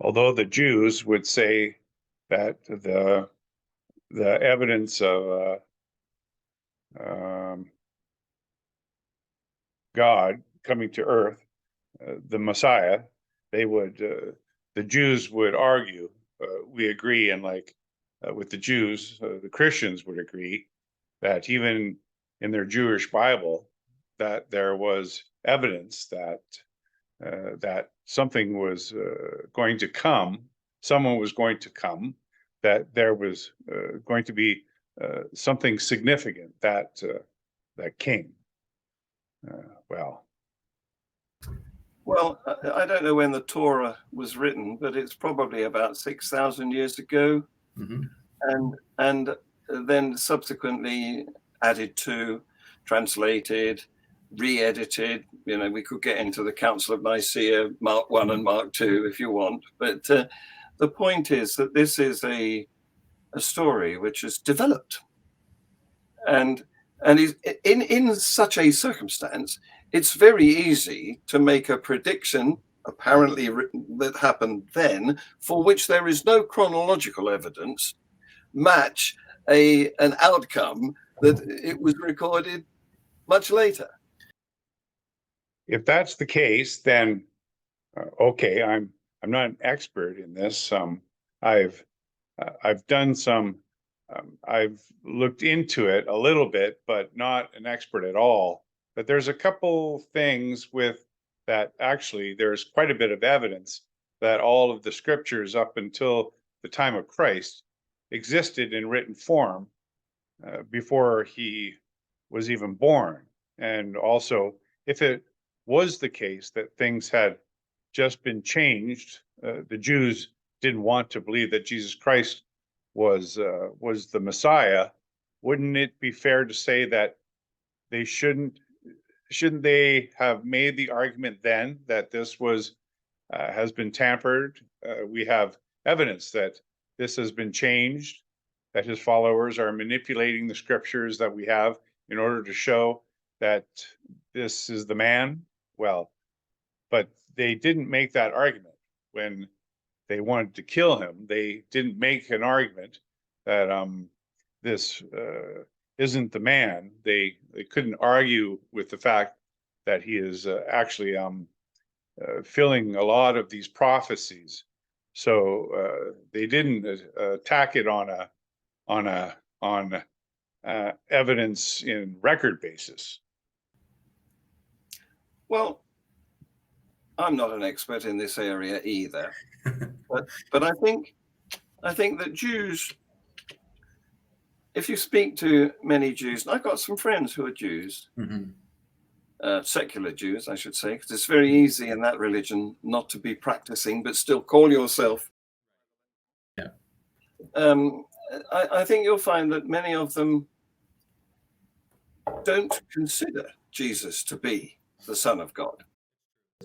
Although the Jews would say that the evidence of um, God coming to earth, the Messiah, they would the Jews would argue. We agree, and like with the Jews, the Christians would agree that even in their Jewish Bible, that there was evidence that something was going to come, someone was going to come, that there was going to be something significant that came. Well, Well, I don't know when the Torah was written, but it's probably about 6,000 years ago, and then subsequently added to, translated, re-edited. You know, we could get into the Council of Nicaea, Mark I and Mark II, if you want. But the point is that this is a story which is developed, and is in such a circumstance, it's very easy to make a prediction, apparently written, that happened then, for which there is no chronological evidence, match an outcome that it was recorded much later. if that's the case, then okay, I'm not an expert in this. I've done some. I've looked into it a little bit, but not an expert at all. But there's a couple things with that. Actually, there's quite a bit of evidence that all of the scriptures up until the time of Christ existed in written form before he was even born. And also, if it was the case that things had just been changed, the Jews didn't want to believe that Jesus Christ was the Messiah. Wouldn't it be fair to say that they shouldn't they have made the argument then that this was has been tampered? We have evidence that this has been changed, that his followers are manipulating the scriptures that we have in order to show that this is the man. Well, but they didn't make that argument when they wanted to kill him. They didn't make an argument that this isn't the man. They couldn't argue with the fact that he is actually filling a lot of these prophecies. So they didn't attack it on evidence in record basis. Well, I'm not an expert in this area either, but I think that Jews, if you speak to many Jews, and I've got some friends who are Jews, secular Jews, I should say, because it's very easy in that religion not to be practicing, but still call yourself. Yeah. I think you'll find that many of them don't consider Jesus to be the Son of God.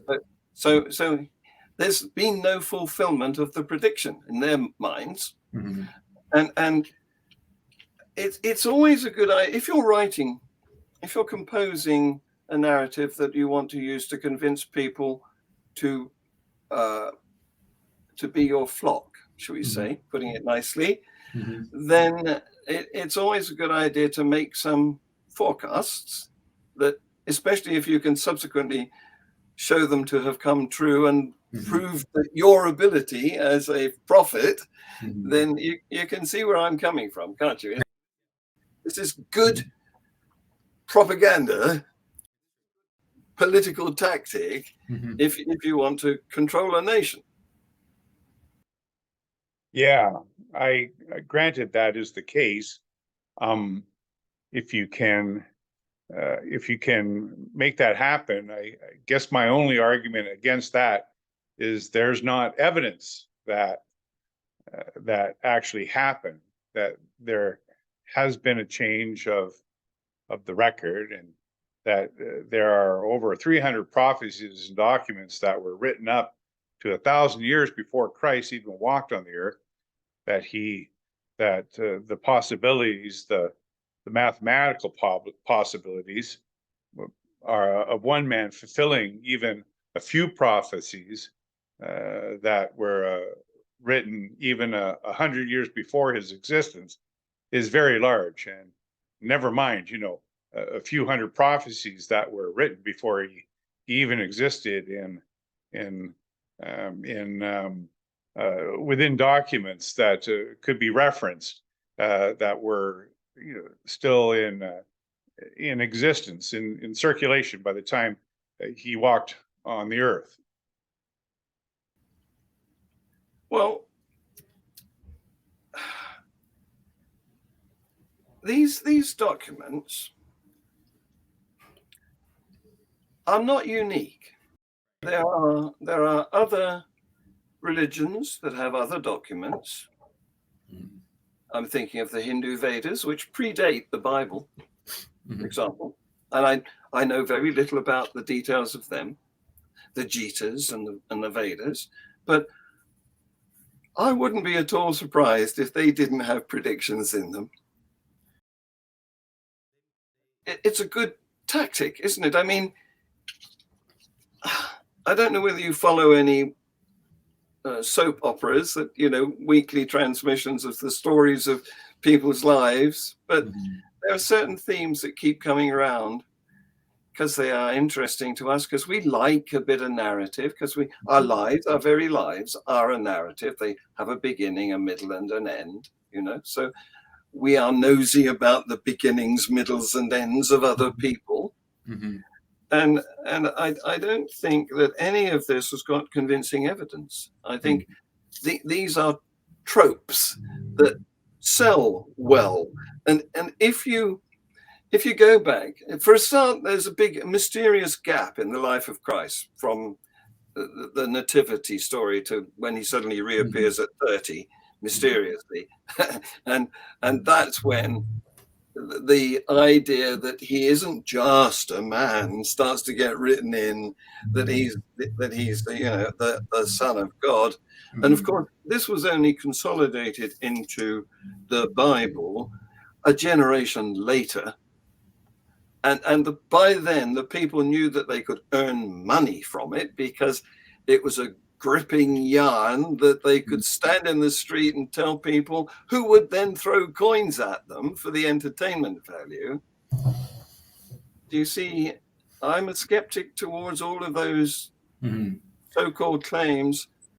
But so there's been no fulfillment of the prediction in their minds. And it's always a good idea if you're composing a narrative that you want to use to convince people to be your flock, shall we say, putting it nicely, then it's always a good idea to make some forecasts that, especially if you can subsequently show them to have come true and prove that your ability as a prophet, then you can see where I'm coming from, can't you? This is good propaganda, political tactic, if you want to control a nation. Yeah, I granted that is the case. If you can make that happen, I guess my only argument against that is there's not evidence that that actually happened, that there has been a change of the record, and that there are over 300 prophecies and documents that were written up to 1,000 years before Christ even walked on the earth, that the possibilities, the mathematical possibilities are of one man fulfilling even a few prophecies that were written even 100 years before his existence is very large. And never mind, a few hundred prophecies that were written before he even existed in within documents that could be referenced, that were still in existence, in circulation by the time he walked on the earth. Well, these documents are not unique. There are other religions that have other documents. I'm thinking of the Hindu Vedas, which predate the Bible, for example. And I know very little about the details of them, the Jitas and the Vedas, but I wouldn't be at all surprised if they didn't have predictions in them. It's a good tactic, isn't it? I mean, I don't know whether you follow any soap operas that, weekly transmissions of the stories of people's lives, but there are certain themes that keep coming around because they are interesting to us, because we like a bit of narrative, because our very lives are a narrative. They have a beginning, a middle, and an end, so we are nosy about the beginnings, middles, and ends of other people. And I don't think that any of this has got convincing evidence. I think these are tropes that sell well. And if you go back, for a start, there's a big mysterious gap in the life of Christ from the nativity story to when he suddenly reappears at 30 mysteriously. and that's when the idea that he isn't just a man starts to get written in, that he's the Son of God. And of course, this was only consolidated into the Bible a generation later. And by then, the people knew that they could earn money from it, because it was a gripping yarn that they could stand in the street and tell people, who would then throw coins at them for the entertainment value. Do you see? I'm a skeptic towards all of those so-called claims